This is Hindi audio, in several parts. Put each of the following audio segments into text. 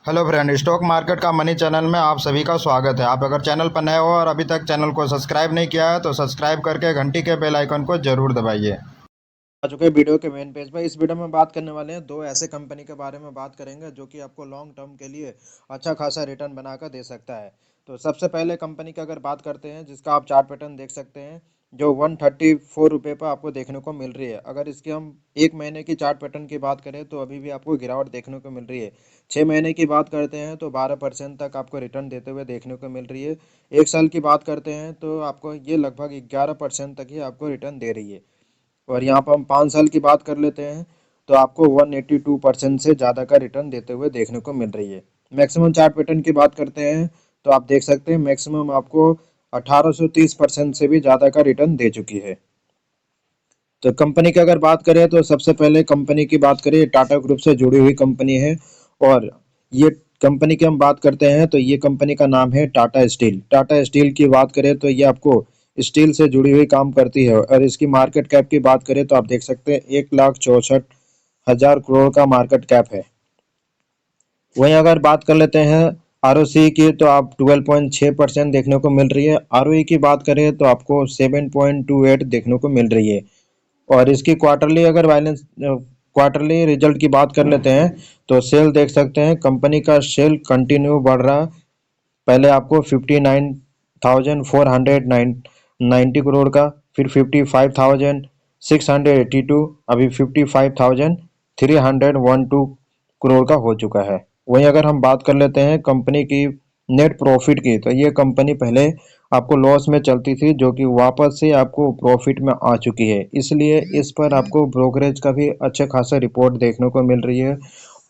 हेलो फ्रेंड, स्टॉक मार्केट का मनी चैनल में आप सभी का स्वागत है। आप अगर चैनल पर नए हो और अभी तक चैनल को सब्सक्राइब नहीं किया है तो सब्सक्राइब करके घंटी के बेल आइकन को जरूर दबाइए। आ चुके वीडियो के मेन पेज पर। इस वीडियो में बात करने वाले हैं दो ऐसे कंपनी के बारे में बात करेंगे जो कि आपको लॉन्ग टर्म के लिए अच्छा खासा रिटर्न बनाकर दे सकता है। तो सबसे पहले कंपनी की अगर बात करते हैं जिसका आप चार्ट पैटर्न देख सकते हैं, जो 134 रुपये पर आपको देखने को मिल रही है। अगर इसकी हम एक महीने की चार्ट पैटर्न की बात करें तो अभी भी आपको गिरावट देखने को मिल रही है। 6 महीने की बात करते हैं तो 12% तक आपको रिटर्न देते हुए देखने को मिल रही है। एक साल की बात करते हैं तो आपको ये लगभग 11% तक ही आपको रिटर्न दे रही है। और यहाँ पर हम 5 साल की बात कर लेते हैं तो आपको 182% से ज़्यादा का रिटर्न देते हुए देखने को मिल रही है। मैक्सिमम चार्ट पैटर्न की बात करते हैं तो आप देख सकते हैं मैक्सिमम आपको 1830% से भी ज़्यादा का रिटर्न दे चुकी है। तो कंपनी की अगर बात करें तो सबसे पहले कंपनी की बात करें, टाटा ग्रुप से जुड़ी हुई कंपनी है। और ये कंपनी की हम बात करते हैं तो ये कंपनी का नाम है टाटा स्टील। टाटा स्टील की बात करें तो ये आपको स्टील से जुड़ी हुई काम करती है। और इसकी मार्केट कैप की बात करें तो आप देख सकते हैं 1,64,000 करोड़ का मार्केट कैप है। वहीं अगर बात कर लेते हैं आरओसी की तो आप 12.6% देखने को मिल रही है। आरओई की बात करें तो आपको 7.28 देखने को मिल रही है। और इसकी क्वार्टरली अगर बैलेंस क्वार्टरली रिजल्ट की बात कर लेते हैं तो सेल देख सकते हैं कंपनी का सेल कंटिन्यू बढ़ रहा। पहले आपको 59,490 करोड़ का, फिर 55,682, अभी 55,312 करोड़ का हो चुका है। वहीं अगर हम बात कर लेते हैं कंपनी की नेट प्रॉफिट की तो ये कंपनी पहले आपको लॉस में चलती थी जो कि वापस से आपको प्रॉफिट में आ चुकी है। इसलिए इस पर आपको ब्रोकरेज का भी अच्छा खासा रिपोर्ट देखने को मिल रही है।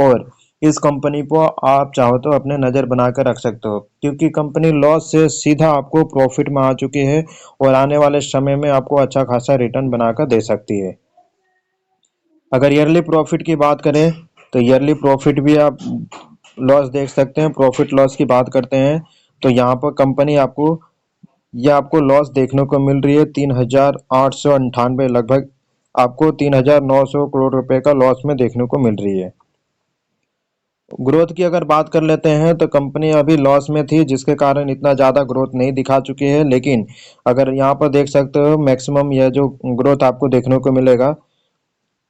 और इस कंपनी को आप चाहो तो अपने नज़र बनाकर रख सकते हो क्योंकि कंपनी लॉस से सीधा आपको प्रॉफिट में आ चुकी है और आने वाले समय में आपको अच्छा खासा रिटर्न बनाकर दे सकती है। अगर ईयरली प्रॉफिट की बात करें तो ईयरली प्रॉफिट भी आप लॉस देख सकते हैं। प्रॉफिट लॉस की बात करते हैं तो यहाँ पर कंपनी आपको ये आपको लॉस देखने को मिल रही है 3,898, लगभग आपको 3,900 करोड़ रुपए का लॉस में देखने को मिल रही है। ग्रोथ की अगर बात कर लेते हैं तो कंपनी अभी लॉस में थी जिसके कारण इतना ज़्यादा ग्रोथ नहीं दिखा चुकी है। लेकिन अगर यहाँ पर देख सकते हो मैक्सिमम यह जो ग्रोथ आपको देखने को मिलेगा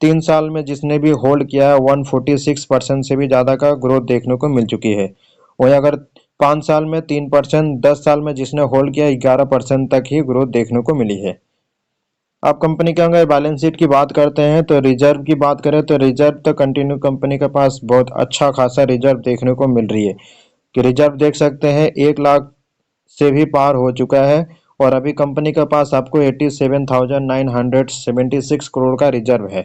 3 साल में जिसने भी होल्ड किया है 146% से भी ज़्यादा का ग्रोथ देखने को मिल चुकी है। वहीं अगर 5 साल में 3%, 10 साल में जिसने होल्ड किया 11% तक ही ग्रोथ देखने को मिली है। आप कंपनी के अगर बैलेंस शीट की बात करते हैं तो रिजर्व की बात करें तो रिजर्व तो कंटिन्यू कंपनी के पास बहुत अच्छा खासा रिजर्व देखने को मिल रही है कि रिजर्व देख सकते हैं 1 लाख से भी पार हो चुका है। और अभी कंपनी के पास आपको 87,976 करोड़ का रिजर्व है।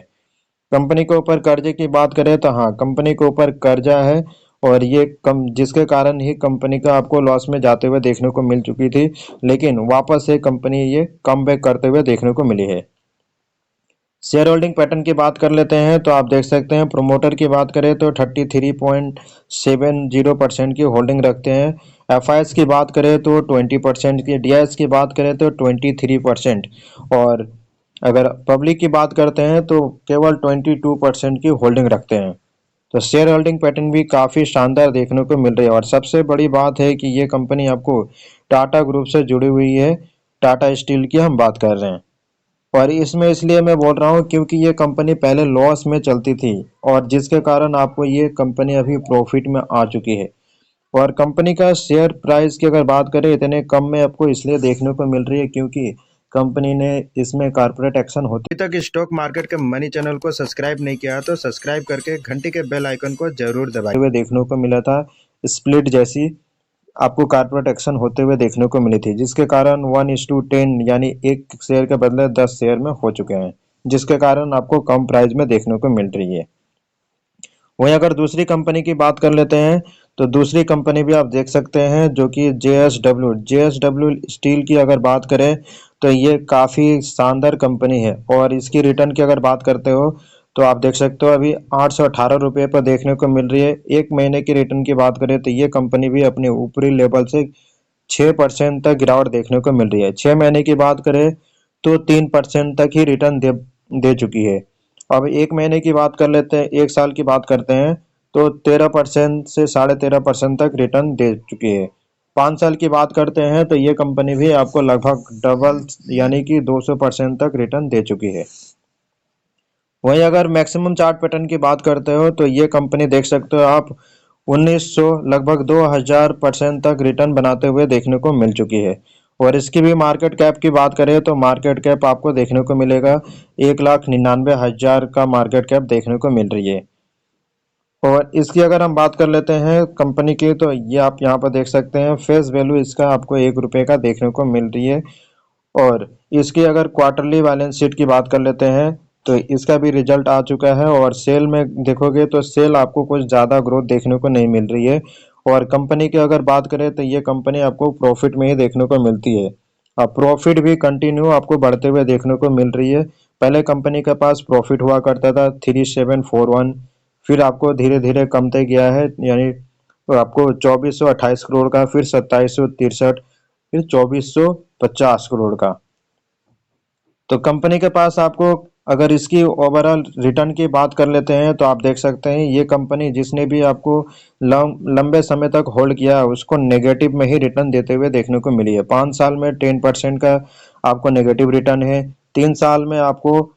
कंपनी के ऊपर कर्जे की बात करें तो हाँ, कंपनी के ऊपर कर्जा है। और ये कम जिसके कारण ही कंपनी का आपको लॉस में जाते हुए देखने को मिल चुकी थी, लेकिन वापस से कंपनी ये कम बैक करते हुए देखने को मिली है। शेयर होल्डिंग पैटर्न की बात कर लेते हैं तो आप देख सकते हैं प्रोमोटर की बात करें तो 33.70% की होल्डिंग रखते हैं। एफ की बात करें तो 20% की, डी की बात करें तो 23%। और अगर पब्लिक की बात करते हैं तो केवल 22% की होल्डिंग रखते हैं। तो शेयर होल्डिंग पैटर्न भी काफ़ी शानदार देखने को मिल रही है। और सबसे बड़ी बात है कि ये कंपनी आपको टाटा ग्रुप से जुड़ी हुई है। टाटा स्टील की हम बात कर रहे हैं। और इसमें इसलिए मैं बोल रहा हूँ क्योंकि ये कंपनी पहले लॉस में चलती थी और जिसके कारण आपको ये कंपनी अभी प्रॉफिट में आ चुकी है। और कंपनी का शेयर प्राइस की अगर बात करें इतने कम में आपको इसलिए देखने को मिल रही है क्योंकि कंपनी ने इसमें कारपोरेट एक्शन होती। अभी तक स्टॉक मार्केट के मनी चैनल को सब्सक्राइब नहीं किया तो सब्सक्राइब करके घंटी के बेल आइकन को जरूर दबाइए। हुए देखने को मिला था स्प्लिट जैसी आपको कारपोरेट एक्शन होते हुए देखने को मिली थी जिसके कारण 1:10 यानी एक शेयर के बदले 10 शेयर में हो चुके हैं, जिसके कारण आपको कम प्राइस में देखने को मिल रही है। वहीं अगर दूसरी कंपनी की बात कर लेते हैं तो दूसरी कंपनी भी आप देख सकते हैं जो कि जेएसडब्ल्यू स्टील की अगर बात करें तो ये काफ़ी शानदार कंपनी है। और इसकी रिटर्न की अगर बात करते हो तो आप देख सकते हो अभी 818 रुपये पर देखने को मिल रही है। एक महीने की रिटर्न की बात करें तो ये कंपनी भी अपने ऊपरी लेवल से 6% तक गिरावट देखने को मिल रही है। 6 महीने की बात करें तो 3% तक ही रिटर्न दे दे चुकी है। अब एक महीने की बात कर लेते हैं, एक साल की बात करते हैं तो 13% से 13.5% तक रिटर्न दे चुकी है। 5 साल की बात करते हैं तो ये कंपनी भी आपको लगभग डबल यानी कि 200% तक रिटर्न दे चुकी है। वहीं अगर मैक्सिमम चार्ट पैटर्न की बात करते हो तो ये कंपनी देख सकते हो आप 1900 लगभग 2000% तक रिटर्न बनाते हुए देखने को मिल चुकी है। और इसकी भी मार्केट कैप की बात करें तो मार्केट कैप आपको देखने को मिलेगा 1,99,000 का मार्केट कैप देखने को मिल रही है। और इसकी अगर हम बात कर लेते हैं कंपनी की तो ये आप यहाँ पर देख सकते हैं फेस वैल्यू इसका आपको 1 रुपये का देखने को मिल रही है। और इसकी अगर क्वार्टरली बैलेंस शीट की बात कर लेते हैं तो इसका भी रिजल्ट आ चुका है और सेल में देखोगे तो सेल आपको कुछ ज़्यादा ग्रोथ देखने को नहीं मिल रही है। और कंपनी की अगर बात करें तो ये कंपनी आपको प्रॉफिट में ही देखने को मिलती है। अब प्रॉफिट भी कंटिन्यू आपको बढ़ते हुए देखने को मिल रही है। पहले कंपनी के पास प्रॉफिट हुआ करता था 3741, फिर आपको धीरे धीरे कमते गया है, यानी आपको 2428 करोड़ का, फिर 2763, फिर 2450 करोड़ का। तो कंपनी के पास आपको अगर इसकी ओवरऑल रिटर्न की बात कर लेते हैं तो आप देख सकते हैं ये कंपनी जिसने भी आपको लंबे समय तक होल्ड किया उसको नेगेटिव में ही रिटर्न देते हुए देखने को मिली है। 5 साल में 10% का आपको नेगेटिव रिटर्न है, 3 साल में आपको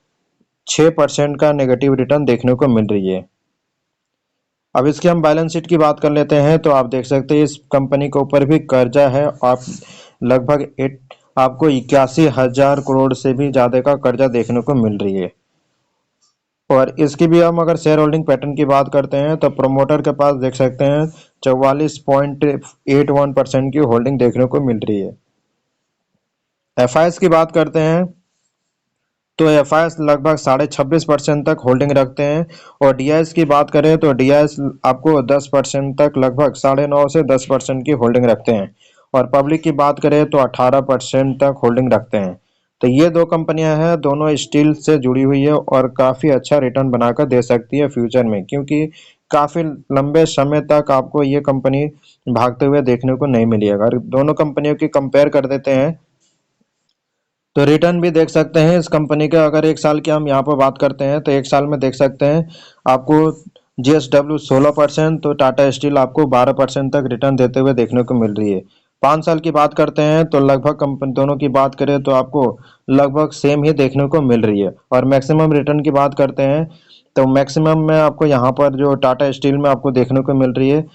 6% का नेगेटिव रिटर्न देखने को मिल रही है। अब इसकी हम बैलेंस शीट की बात कर लेते हैं तो आप देख सकते हैं इस कंपनी के ऊपर भी कर्जा है। आप लगभग आपको 81,000 करोड़ से भी ज्यादा का कर्जा देखने को मिल रही है। और इसकी भी हम अगर शेयर होल्डिंग पैटर्न की बात करते हैं तो प्रमोटर के पास देख सकते हैं 44.81% की होल्डिंग देखने को मिल रही है। एफआईएस की बात करते हैं तो एफआईएस लगभग 26.5% तक होल्डिंग रखते हैं। और डीआईएस की बात करें तो डीआईएस आपको 10% तक लगभग 9.5 से 10% की होल्डिंग रखते हैं। और पब्लिक की बात करें तो 18% तक होल्डिंग रखते हैं। तो ये दो कंपनियां हैं, दोनों स्टील से जुड़ी हुई है और काफ़ी अच्छा रिटर्न बनाकर दे सकती है फ्यूचर में, क्योंकि काफ़ी लंबे समय तक आपको ये कंपनी भागते हुए देखने को नहीं मिली। अगर दोनों कंपनियों की कंपेयर कर देते हैं तो रिटर्न भी देख सकते हैं इस कंपनी का। अगर 1 साल की हम यहाँ पर बात करते हैं तो 1 साल में देख सकते हैं आपको जीएसडब्ल्यू 16%, तो टाटा स्टील आपको 12% तक रिटर्न देते हुए देखने को मिल रही है। 5 साल की बात करते हैं तो लगभग कंपनी दोनों की बात करें तो आपको लगभग सेम ही देखने को मिल रही है। और मैक्सिमम रिटर्न की बात करते हैं तो मैक्सिमम में आपको यहाँ पर जो टाटा स्टील में आपको देखने को मिल रही है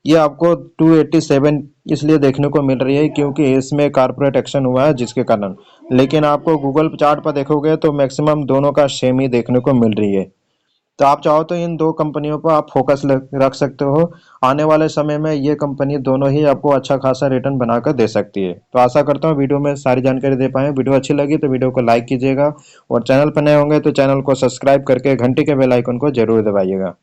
ये आपको 287 इसलिए देखने को मिल रही है क्योंकि इसमें कारपोरेट एक्शन हुआ है जिसके कारण। लेकिन आपको गूगल चार्ट पर देखोगे तो मैक्सिमम दोनों का सेम ही देखने को मिल रही है। तो आप चाहो तो इन दो कंपनियों पर आप फोकस रख सकते हो। आने वाले समय में ये कंपनी दोनों ही आपको अच्छा खासा रिटर्न बनाकर दे सकती है। तो आशा करता हूँ वीडियो में सारी जानकारी दे पाए। वीडियो अच्छी लगी तो वीडियो को लाइक कीजिएगा और चैनल पर नए होंगे तो चैनल को सब्सक्राइब करके घंटी के बेल आइकन को जरूर दबाइएगा।